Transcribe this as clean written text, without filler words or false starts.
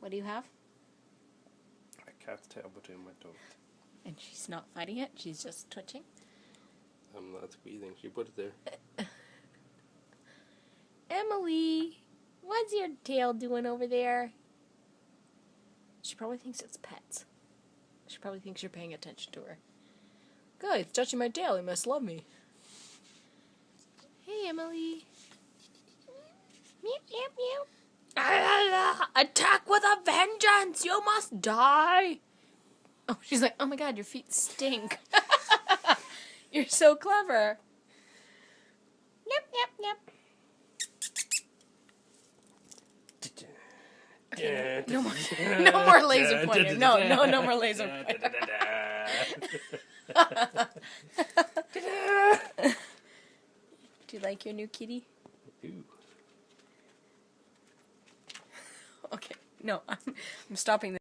What do you have? A cat's tail between my toes. And she's not fighting it, she's just twitching. I'm not squeezing. She put it there. Emily, what's your tail doing over there? She probably thinks it's pets. She probably thinks you're paying attention to her. Good, it's touching my tail. He must love me. Hey, Emily. Meow, meow, meow. Attack with a vengeance! You must die! Oh, she's like, oh my god, your feet stink. You're so clever. Yep, yep, yep. Okay, no more, no more laser pointer. No more laser pointer. Do you like your new kitty? Ooh. Okay, no, I'm stopping this.